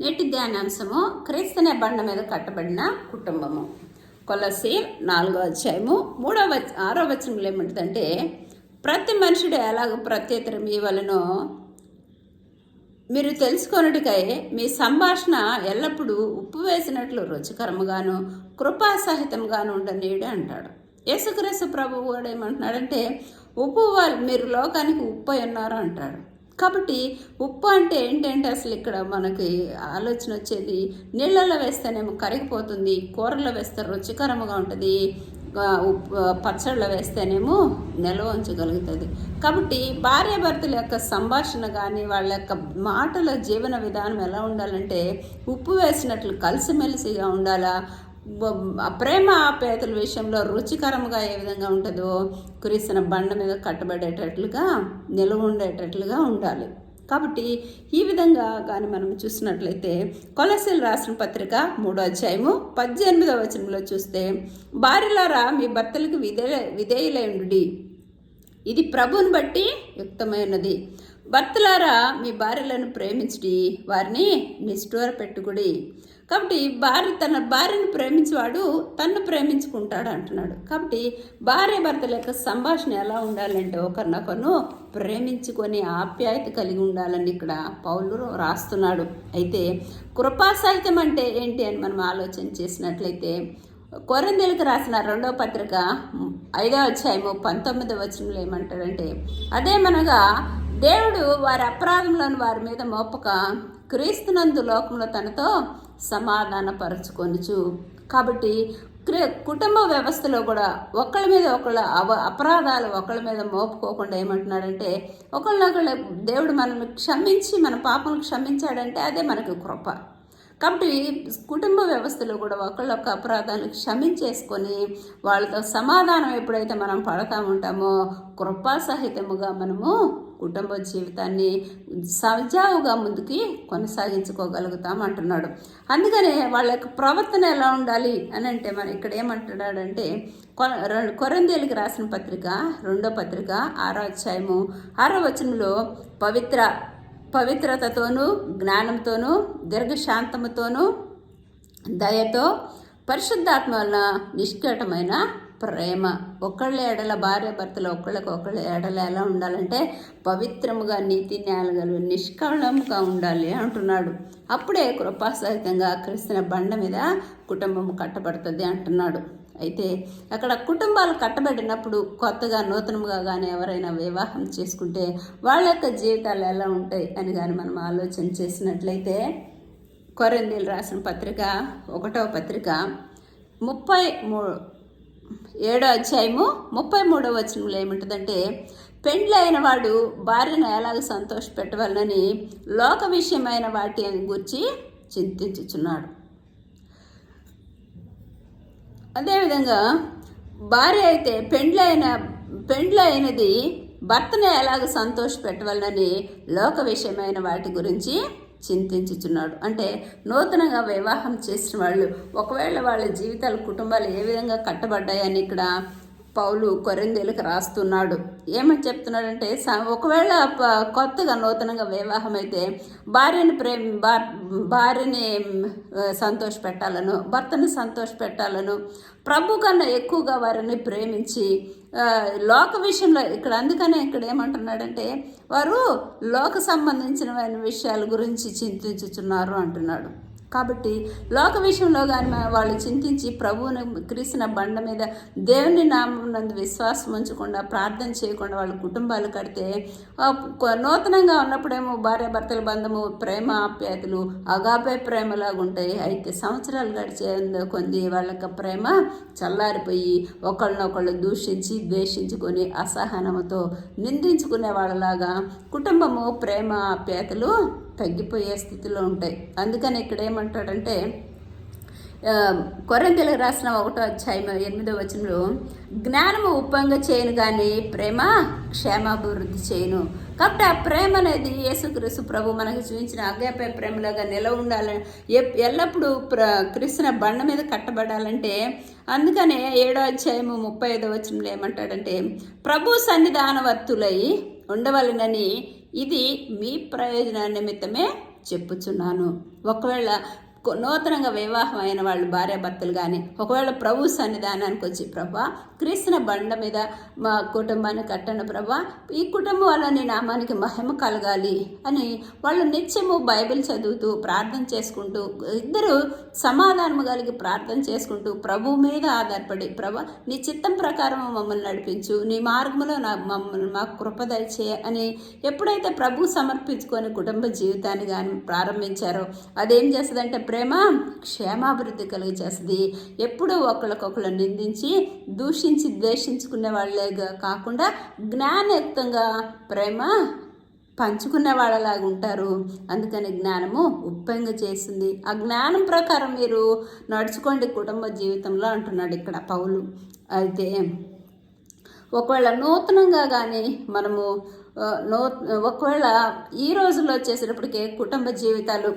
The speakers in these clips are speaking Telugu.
నేటి ధ్యానాంశము క్రీస్తునే బండ మీద కట్టబడిన కుటుంబము. కొలస్సీయులు 4వ అధ్యాయము 6వ వచనంలో ఏమంటుందంటే, ప్రతి మనుషుడు ఎలాగ ప్రత్యేతరం ఇవ్వాలనో మీరు తెలుసుకొనుటకై మీ సంభాషణ ఎల్లప్పుడూ ఉప్పు వేసినట్లు రుచికరముగాను కృపాసహితంగాను ఉండనీయుడు అంటాడు. యేసుక్రీస్తు ప్రభువు కూడా ఏమంటున్నాడంటే, ఉప్పు మీరు లోకానికి ఉప్పు అయి ఉన్నారు అంటాడు. కాబట్టి ఉప్పు అంటే ఏంటంటే అసలు ఇక్కడ మనకి ఆలోచన వచ్చేది, నీళ్ళలో వేస్తేనేమో కరిగిపోతుంది, కూరలో వేస్తే రుచికరంగా ఉంటుంది, పచ్చళ్ళలో వేస్తేనేమో నిల్వ ఉంచగలుగుతుంది. కాబట్టి భార్యాభర్తల యొక్క సంభాషణ కానీ వాళ్ళ యొక్క మాటల జీవన విధానం ఎలా ఉండాలంటే ఉప్పు వేసినట్లు కలిసిమెలిసిగా ఉండాలా. ప్రేమ ఆప్యాయతల విషయంలో రుచికరంగా ఏ విధంగా ఉంటుందో క్రీస్తున బండ మీద కట్టబడేటట్లుగా నిలవ ఉండేటట్లుగా ఉండాలి. కాబట్టి ఈ విధంగా కానీ మనం చూసినట్లయితే కొలస్సీయులు రాసిన పత్రిక 3వ అధ్యాయము 18వ వచనంలో చూస్తే, భార్యలారా మీ భర్తలకు విధేయులై ఉండుడి, ఇది ప్రభువుని బట్టి యుక్తమైనది. భర్తలారా మీ భార్యలను ప్రేమించుడి, వారిని నిష్ఠూర పెట్టుకుడి. కాబట్టి తన భార్యను ప్రేమించేవాడు తన్ను ప్రేమించుకుంటాడు అంటున్నాడు. కాబట్టి భార్య భర్తల యొక్క సంభాషణ ఎలా ఉండాలంటే ఒకరినొకరు ప్రేమించుకొని ఆప్యాయత కలిగి ఉండాలని ఇక్కడ పౌలు రాస్తున్నాడు. అయితే కృపాసహితం అంటే ఏంటి అని మనం ఆలోచన చేసినట్లయితే కొరింథీయులకు రాసిన 2వ పత్రిక 5వ అధ్యాయము 19వ వచనంలో ఏమంటాడంటే, అదేమనగా దేవుడు వారి అపరాధములను వారి మీద మోపక క్రీస్తునందు లోకంలో తనతో సమాధానపరచుకొనుచు. కాబట్టి కుటుంబ వ్యవస్థలో కూడా ఒకళ్ళ మీద ఒకళ్ళ అపరాధాలు ఒకళ్ళ మీద మోపుకోకుండా ఏమంటున్నాడంటే, ఒకళ్ళొకళ్ళ దేవుడు మనల్ని క్షమించి మన పాపను క్షమించాడంటే అదే మనకు కృప. కాబట్టి కుటుంబ వ్యవస్థలో కూడా ఒకళ్ళొక్క అపరాధాలను క్షమించేసుకొని వాళ్ళతో సమాధానం ఎప్పుడైతే మనం పడతా ఉంటామో కృపాసహితముగా మనము కుటుంబ జీవితాన్ని సజావుగా ముందుకి కొనసాగించుకోగలుగుతాం అంటున్నాడు. అందుకనే వాళ్ళ యొక్క ప్రవర్తన ఎలా ఉండాలి అని అంటే మనం ఇక్కడ ఏమంటున్నాడంటే, కొరింథీయులకు రాసిన పత్రిక 2వ పత్రిక 6వ అధ్యాయము 6వ వచనంలో పవిత్రతతోనూ జ్ఞానంతోనూ దీర్ఘశాంతముతోనూ దయతో పరిశుద్ధాత్మ వలన నిష్కటమైన ప్రేమ. ఒకళ్ళ ఎడల భార్య భర్తలు ఒకళ్ళ ఎడల ఎలా ఉండాలంటే పవిత్రముగా నీతి న్యాయాలు నిష్కళంగా ఉండాలి అంటున్నాడు. అప్పుడే కృపాసహితంగా క్రీస్తున బండ మీద కుటుంబం కట్టబడుతుంది అంటున్నాడు. అయితే అక్కడ కుటుంబాలు కట్టబడినప్పుడు కొత్తగా నూతనంగా కానీ ఎవరైనా వివాహం చేసుకుంటే వాళ్ళ యొక్క జీవితాలు ఎలా ఉంటాయి అని కానీ మనం ఆలోచన చేసినట్లయితే కొరింథీయులు రాసిన పత్రిక 1వ పత్రిక 7వ అధ్యాయము 33వ వచనంలో ఏముంటుందంటే, పెండ్లైన వాడు భార్యను ఎలాగ సంతోష పెట్టవాలని లోక విషయమైన వాటి గురించి చింతించుచున్నాడు. అదేవిధంగా భార్య అయితే పెండ్లైనది భర్తను ఎలాగ సంతోష పెట్టవాలని లోక విషయమైన వాటి గురించి చింతించుచున్నాడు. అంటే నూతనంగా వివాహం చేసిన వాళ్ళు ఒకవేళ వాళ్ళ జీవితాలు కుటుంబాలు ఏ విధంగా కట్టబడ్డాయని ఇక్కడ పౌలు కొరింథీయులకు రాస్తున్నాడు. ఏమని చెప్తున్నాడంటే, ఒకవేళ కొత్తగా నూతనంగా వివాహం అయితే భార్యని సంతోష పెట్టాలను, భర్తని సంతోష పెట్టాలను, ప్రభు కన్నా ఎక్కువగా వారిని ప్రేమించి లోక విషయంలో ఇక్కడ అందుకనే ఇక్కడ ఏమంటున్నాడంటే వారు లోక సంబంధించిన విషయాల గురించి చింతించుచున్నారు అంటున్నాడు. కాబట్టి లోక విషయంలో కానీ వాళ్ళు చింతించి ప్రభువుని క్రీస్తున బండ మీద దేవుని నామం నందు విశ్వాసం ఉంచకుండా ప్రార్థన చేయకుండా వాళ్ళ కుటుంబాలు కడితే నూతనంగా ఉన్నప్పుడేమో భార్యాభర్తల బంధము ప్రేమ ఆప్యాయతలు అగాపే ప్రేమలాగా ఉంటాయి. అయితే సంవత్సరాలు గడిచే కొంది వాళ్ళ ప్రేమ చల్లారిపోయి ఒకళ్ళనొకళ్ళు దూషించి ద్వేషించుకొని అసహనంతో నిందించుకునే వాళ్ళలాగా కుటుంబము ప్రేమ ఆప్యాయతలు తగ్గిపోయే స్థితిలో ఉంటాయి. అందుకని ఇక్కడ ఏమంటాడంటే కొరింథీయులకు రాసిన 1వ అధ్యాయం 8వ వచనంలో, జ్ఞానము ఉప్పంగా చేయను కానీ ప్రేమ క్షేమాభివృద్ధి చేయను. కాబట్టి ఆ ప్రేమ అనేది యేసుక్రీస్తు ప్రభు మనకు చూపించిన అగాపే ప్రేమలాగా నిలవ ఉండాలని ఎల్లప్పుడూ క్రీస్తున బండ మీద కట్టబడాలంటే అందుకనే 7వ అధ్యాయము 35వ వచనంలో ఏమంటాడంటే, ప్రభు సన్నిధానవర్తులై ఉండవలనని ఇది మీ ప్రయోజన నిమిత్తమే చెప్పుచున్నాను. ఒకవేళ నూతనంగా వివాహం అయిన వాళ్ళు భార్యాభర్తలు కానీ ఒకవేళ ప్రభు సన్నిధానానికి వచ్చి ప్రభా క్రీస్తున బండ మీద మా కుటుంబాన్ని కట్టండి ప్రభా, ఈ కుటుంబం వల్ల నీ నామానికి మహిమ కలగాలి అని వాళ్ళు నిత్యము బైబిల్ చదువుతూ ప్రార్థన చేసుకుంటూ ఇద్దరు సమాధానము కలిగి ప్రార్థన చేసుకుంటూ ప్రభు మీద ఆధారపడి ప్రభా నీ చిత్తం ప్రకారం మమ్మల్ని నడిపించు, నీ మార్గంలో మమ్మల్ని మాకు కృప దయచేయ అని ఎప్పుడైతే ప్రభు సమర్పించుకొని కుటుంబ జీవితాన్ని కానీ ప్రారంభించారో అదేం చేస్తుందంటే ప్రేమ క్షేమాభివృద్ధి కలిగి చేస్తుంది. ఎప్పుడూ ఒకరికొకరు నిందించి దూషించి ద్వేషించుకునే వాళ్ళేగా కాకుండా జ్ఞానయుక్తంగా ప్రేమ పంచుకునే వాళ్ళలాగా ఉంటారు. అందుకని జ్ఞానము ఉప్పొంగి చేస్తుంది. ఆ జ్ఞానం ప్రకారం మీరు నడుచుకోండి కుటుంబ జీవితంలో అంటున్నాడు ఇక్కడ పౌలు. అయితే ఒకవేళ నూతనంగా కానీ మనము ఒకవేళ ఈ రోజుల్లో వచ్చేసేటప్పటికే కుటుంబ జీవితాలు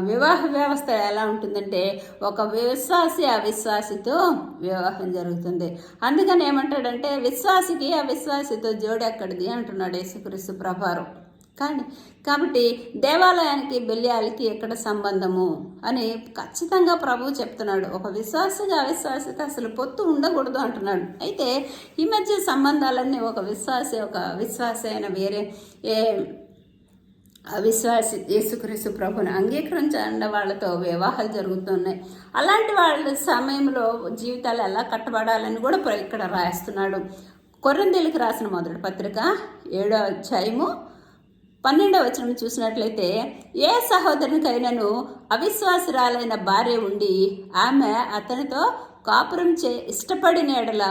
వివాహ వ్యవస్థ ఎలా ఉంటుందంటే ఒక విశ్వాసి అవిశ్వాసితో వివాహం జరుగుతుంది. అందుకని ఏమంటాడంటే విశ్వాసికి అవిశ్వాసితో జోడి ఎక్కడిది అంటున్నాడు యేసుక్రీస్తు ప్రభావం. కాబట్టి దేవాలయానికి బెల్యాలకి ఎక్కడ సంబంధము అని ఖచ్చితంగా ప్రభువు చెప్తున్నాడు. ఒక విశ్వాసిగా అవిశ్వాసితో అసలు పొత్తు ఉండకూడదు అంటున్నాడు. అయితే ఈ మధ్య సంబంధాలన్నీ ఒక విశ్వాసి అయిన వేరే అవిశ్వాసి యేసుక్రీస్తు ప్రభుని అంగీకరించండి వాళ్ళతో వివాహాలు జరుగుతున్నాయి. అలాంటి వాళ్ళ సమయంలో జీవితాలు ఎలా కట్టబడాలని కూడా ఇక్కడ రాస్తున్నాడు. కొరింథీయులకు రాసిన మొదటి పత్రిక 7వ అధ్యాయము 12వ వచనం చూసినట్లయితే ఏ సహోదరునికైనాను అవిశ్వాసురాలైన భార్య ఉండి ఆమె అతనితో కాపురం ఇష్టపడిన ఎడల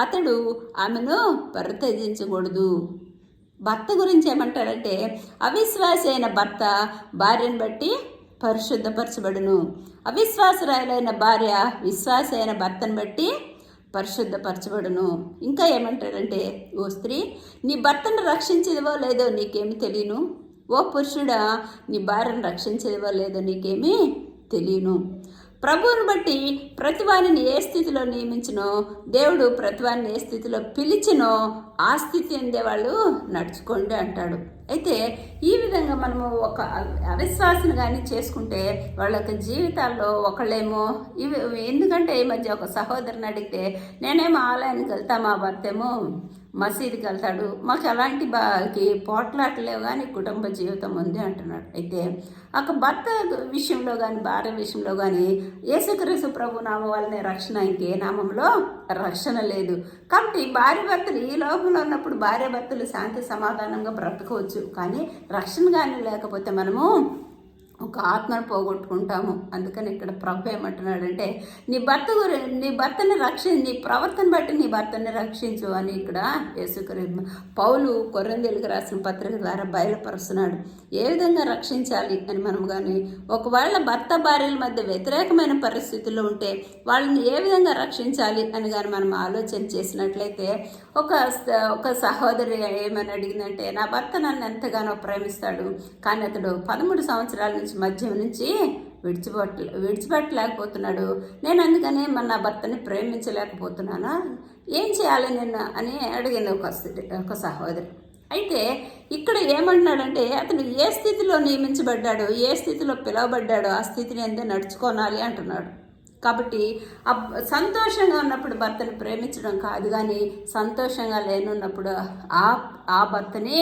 అతడు ఆమెను పరిత్యజించకూడదు. భర్త గురించి ఏమంటారంటే అవిశ్వాసి అయిన భర్త భార్యను బట్టి పరిశుద్ధపరచబడును, అవిశ్వాసురాలైన భార్య విశ్వాసి అయిన భర్తను బట్టి పరిశుద్ధపరచబడును. ఇంకా ఏమంటాడంటే ఓ స్త్రీ నీ భర్తను రక్షించేదివో లేదో నీకేమి తెలియను, ఓ పురుషుడా నీ భార్యను రక్షించేదివో లేదో నీకేమి తెలియను. ప్రభువుని బట్టి ప్రతివారిని ఏ స్థితిలో నియమించినో దేవుడు ప్రతివారిని ఏ స్థితిలో పిలిచినో ఆ స్థితి అందే వాళ్ళు నడుచుకోండి అంటాడు. అయితే ఈ విధంగా మనము ఒక అవిశ్వాసం కానీ చేసుకుంటే వాళ్ళ యొక్క జీవితాల్లో ఒకళ్ళేమో ఎందుకంటే ఈ మధ్య ఒక సహోదరుని అడిగితే నేనేమో ఆలయానికి వెళ్తా, మా భర్త ఏమో మసీదుకి వెళ్తాడు, మాకు ఎలాంటి పోట్లాటలేవు కానీ కుటుంబ జీవితం ఉంది అంటున్నాడు. అయితే ఒక భర్త విషయంలో కానీ భార్య విషయంలో కానీ యేసుక్రీస్తు ప్రభు నామం వల్లనే రక్షణ, ఇంకే నామంలో రక్షణ లేదు. కాబట్టి భార్య భర్తలు ఈ లోకంలో ఉన్నప్పుడు భార్య భర్తలు శాంతి సమాధానంగా బ్రతకవచ్చు, కానీ రక్షణ కానీ లేకపోతే మనము ఒక ఆత్మను పోగొట్టుకుంటాము. అందుకని ఇక్కడ ప్రభు ఏమంటున్నాడంటే నీ ప్రవర్తన బట్టి నీ భర్తని రక్షించు అని ఇక్కడ యేసుక్రీస్తు పౌలు కొరింథీయులకు రాసిన పత్రిక ద్వారా బయలుపరుస్తున్నాడు. ఏ విధంగా రక్షించాలి అని మనం కానీ ఒకవేళ భర్త భార్యల మధ్య వ్యతిరేకమైన పరిస్థితుల్లో ఉంటే వాళ్ళని ఏ విధంగా రక్షించాలి అని కానీ మనం ఆలోచన చేసినట్లయితే ఒక సహోదరి ఏమని అడిగిందంటే నా భర్త నన్ను ఎంతగానో ప్రేమిస్తాడు, కానీ అతడు 13 సంవత్సరాల మధ్యం నుంచి విడిచిపెట్టలేకపోతున్నాడు, నేను అందుకనే నా భర్తని ప్రేమించలేకపోతున్నానా, ఏం చేయాలి నేను అని అడిగింది ఒక సహోదరి. అయితే ఇక్కడ ఏమంటున్నాడంటే అతను ఏ స్థితిలో నియమించబడ్డాడో ఏ స్థితిలో పిలువబడ్డాడో ఆ స్థితిని ఎంతో నడుచుకోనాలి అంటున్నాడు. కాబట్టి సంతోషంగా ఉన్నప్పుడు భర్తని ప్రేమించడం కాదు, కానీ సంతోషంగా లేనున్నప్పుడు ఆ భర్తని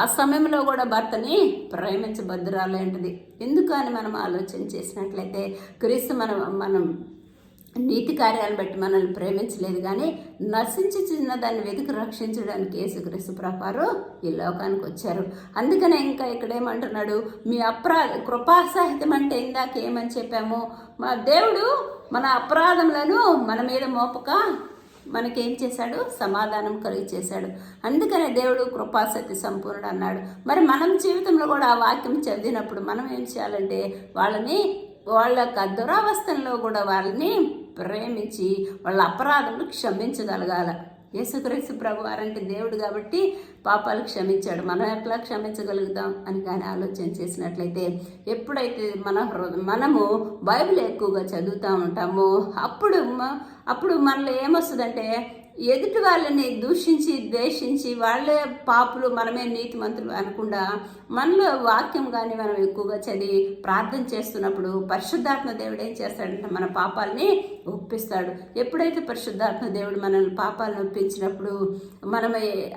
ఆ సమయంలో కూడా భర్తని ప్రేమించబద్దురాలేంటిది. ఎందుకని మనం ఆలోచన చేసినట్లయితే క్రీస్తు మనం నీతి కార్యాలను బట్టి మనల్ని ప్రేమించలేదు, కానీ నశించి చిన్నదాన్ని వెతికి రక్షించడానికి యేసుక్రీస్తు ప్రభు ఈ లోకానికి వచ్చారు. అందుకనే ఇంకా ఇక్కడ ఏమంటున్నాడు, మీ కృపాసహితం అంటే ఇందాక ఏమని చెప్పాము, మా దేవుడు మన అపరాధములను మన మీద మోపక మనకేం చేశాడు, సమాధానం కలిగి చేశాడు. అందుకనే దేవుడు కృపాసక్తి సంపూర్ణుడు అన్నాడు. మరి మనం జీవితంలో కూడా ఆ వాక్యం చదివినప్పుడు మనం ఏం చేయాలంటే వాళ్ళ యొక్క దురావస్థల్లో కూడా వాళ్ళని ప్రేమించి వాళ్ళ అపరాధములు క్షమించగలగాల. యేసుక్రీస్తు ప్రభు వారంటే దేవుడు కాబట్టి పాపాలు క్షమించాడు, మనం ఎట్లా క్షమించగలుగుతాం అని కానీ ఆలోచన చేసినట్లయితే ఎప్పుడైతే మనము బైబిల్ ఎక్కువగా చదువుతూ ఉంటామో అప్పుడు మనలో ఏమొస్తుందంటే ఎదుటి వాళ్ళని దూషించి ద్వేషించి వాళ్ళే పాపులు మనమే నీతిమంతులు అనకుండా మనలో వాక్యం కానీ మనం ఎక్కువగా చదివి ప్రార్థన చేస్తున్నప్పుడు పరిశుద్ధాత్మ దేవుడు ఏం చేస్తాడంటే మన పాపాలని ఒప్పిస్తాడు. ఎప్పుడైతే పరిశుద్ధాత్మ దేవుడు మనల్ని పాపాలను ఒప్పించినప్పుడు మనం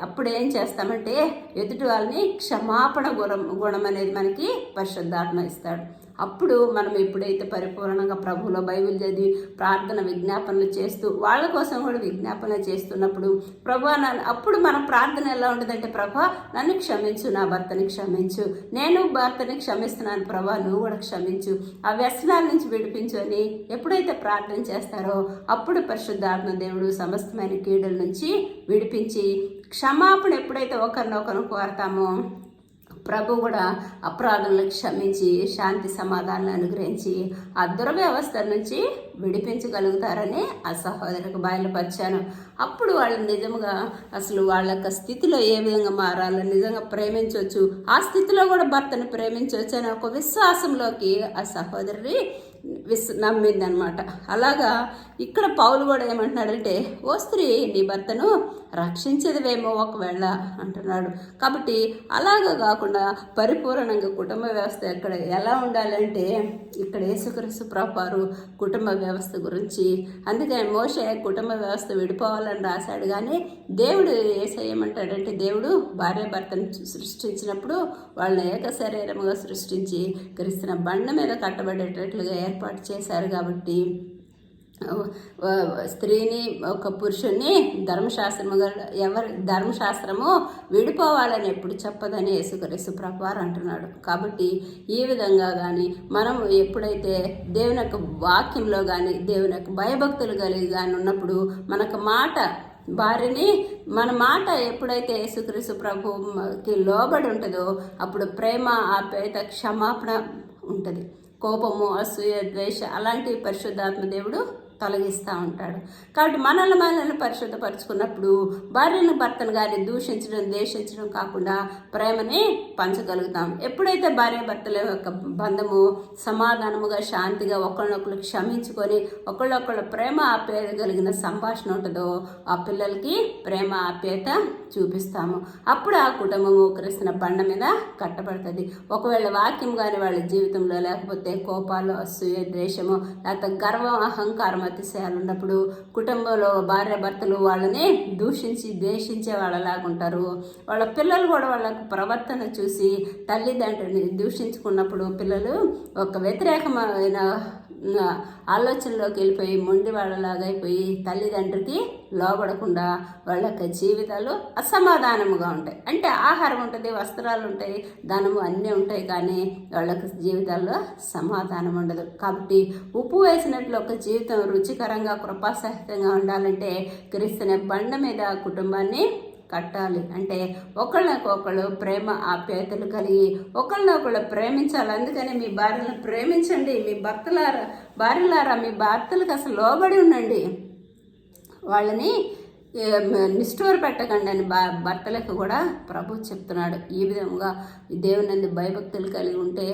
అప్పుడు ఏం చేస్తామంటే ఎదుటి వాళ్ళని క్షమాపణ గుణం అనేది మనకి పరిశుద్ధాత్మ ఇస్తాడు. అప్పుడు మనం ఎప్పుడైతే పరిపూర్ణంగా ప్రభువులో బైబిల్ చదివి ప్రార్థన విజ్ఞాపనలు చేస్తూ వాళ్ళ కోసం కూడా విజ్ఞాపన చేస్తున్నప్పుడు ప్రభా అప్పుడు మన ప్రార్థన ఎలా ఉంటుందంటే, ప్రభా నన్ను క్షమించు, నా భర్తని క్షమించు, నేను భర్తని క్షమిస్తున్నాను ప్రభా, నువ్వు కూడా క్షమించు, ఆ వ్యసనాల నుంచి విడిపించు అని ఎప్పుడైతే ప్రార్థన చేస్తారో అప్పుడు పరిశుద్ధాత్మ దేవుడు సమస్తమైన కీడుల నుంచి విడిపించి క్షమాపణ ఎప్పుడైతే ఒకరినొకరు కోరతామో ప్రభు కూడా అపరాధులను క్షమించి శాంతి సమాధానాలను అనుగ్రహించి ఆ దుర్వ్యవస్థ నుంచి విడిపించగలుగుతారని ఆ సహోదరికి బయలుపరిచాను. అప్పుడు వాళ్ళు నిజంగా అసలు వాళ్ళ యొక్క స్థితిలో ఏ విధంగా మారాలో, నిజంగా ప్రేమించవచ్చు, ఆ స్థితిలో కూడా భర్తను ప్రేమించవచ్చు అనే ఒక విశ్వాసంలోకి ఆ సహోదరి నమ్మిందనమాట. అలాగా ఇక్కడ పౌలు కూడా ఏమంటున్నాడంటే, ఓ స్త్రీ నీ భర్తను రక్షించదువేమో ఒకవేళ అంటున్నాడు. కాబట్టి అలాగా కాకుండా పరిపూర్ణంగా కుటుంబ వ్యవస్థ ఇక్కడ ఎలా ఉండాలంటే, ఇక్కడ యేసుక్రీస్తు ప్రభువారు కుటుంబ వ్యవస్థ గురించి, అందుకని మోషే కుటుంబ వ్యవస్థ విడిపోవాలని రాశాడు. కానీ దేవుడు ఏమంటాడంటే, దేవుడు భార్య భర్తను సృష్టించినప్పుడు వాళ్ళని ఏక శరీరముగా సృష్టించి క్రీస్తున బండ మీద కట్టబడేటట్లుగా ఏర్పాటు చేశారు. కాబట్టి స్త్రీని ఒక పురుషుణ్ణి ధర్మశాస్త్రము విడిపోవాలని ఎప్పుడు చెప్పదని యేసుక్రీస్తు ప్రభువారు అంటున్నాడు. కాబట్టి ఈ విధంగా కానీ మనం ఎప్పుడైతే దేవుని యొక్క వాక్యంలో కానీ దేవుని యొక్క భయభక్తులు కలిగి కానీ ఉన్నప్పుడు మనకు మాట భార్యని మన మాట ఎప్పుడైతే యేసుక్రీస్తు ప్రభుకి లోబడి ఉంటుందో అప్పుడు ప్రేమ, ఆప్యాయత, క్షమాపణ ఉంటుంది. కోపము, అసూయ, ద్వేష అలాంటి పరిశుద్ధాత్మ దేవుడు తొలగిస్తూ ఉంటాడు. కాబట్టి మనల్ని పరిశుద్ధపరచుకున్నప్పుడు భార్యను భర్తను కానీ దూషించడం ద్వేషించడం కాకుండా ప్రేమని పంచగలుగుతాం. ఎప్పుడైతే భార్య భర్తల యొక్క బంధము సమాధానముగా శాంతిగా ఒకళ్ళనొకళ్ళు క్షమించుకొని ఒకళ్ళొకళ్ళు ప్రేమ ఆప్యాయత కలిగిన సంభాషణ ఉంటుందో ఆ పిల్లలకి ప్రేమ ఆప్యాయత చూపిస్తాము. అప్పుడు ఆ కుటుంబము క్రీస్తున బండ మీద కట్టబడుతుంది. ఒకవేళ వాక్యం కానీ వాళ్ళ జీవితంలో లేకపోతే కోపాలు, అసూయ, ద్వేషము, లేకపోతే గర్వం, అహంకారం, అతిశయాలు ఉన్నప్పుడు కుటుంబంలో భార్య భర్తలు వాళ్ళని దూషించి ద్వేషించే వాళ్ళలాగుంటారు. వాళ్ళ పిల్లలు కూడా వాళ్ళ ప్రవర్తన చూసి తల్లిదండ్రుని దూషించుకున్నప్పుడు పిల్లలు ఒక వ్యతిరేకమైన ఆలోచనలోకి వెళ్ళిపోయి మొండి వాళ్ళలాగా అయిపోయి తల్లిదండ్రికి లోబడకుండా వాళ్ళ యొక్క జీవితాలు అసమాధానముగా ఉంటాయి. అంటే ఆహారం ఉంటుంది, వస్త్రాలు ఉంటాయి, ధనము అన్నీ ఉంటాయి, కానీ వాళ్ళకి జీవితాల్లో సమాధానం ఉండదు. కాబట్టి ఉప్పు వేసినట్లు ఒక జీవితం రుచికరంగా కృపాసహితంగా ఉండాలంటే క్రీస్తుని బండ మీద కుటుంబాన్ని కట్టాలి. అంటే ఒకళ్ళకొకళ్ళు ప్రేమ ఆప్యాయతలు కలిగి ఒకళ్ళనొకళ్ళు ప్రేమించాలి. అందుకని మీ భార్యలను ప్రేమించండి, మీ భార్యలారా మీ భర్తలకు అసలు లోబడి ఉండండి, వాళ్ళని నిష్ఠూర పెట్టకండి అని భర్తలకు కూడా ప్రభు చెప్తున్నాడు. ఈ విధంగా దేవుని భయభక్తులు కలిగి ఉంటే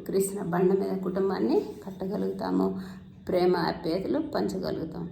క్రీస్తున బండ మీద కుటుంబాన్ని కట్టగలుగుతాము, ప్రేమ ఆప్యాయతలు పంచగలుగుతాం.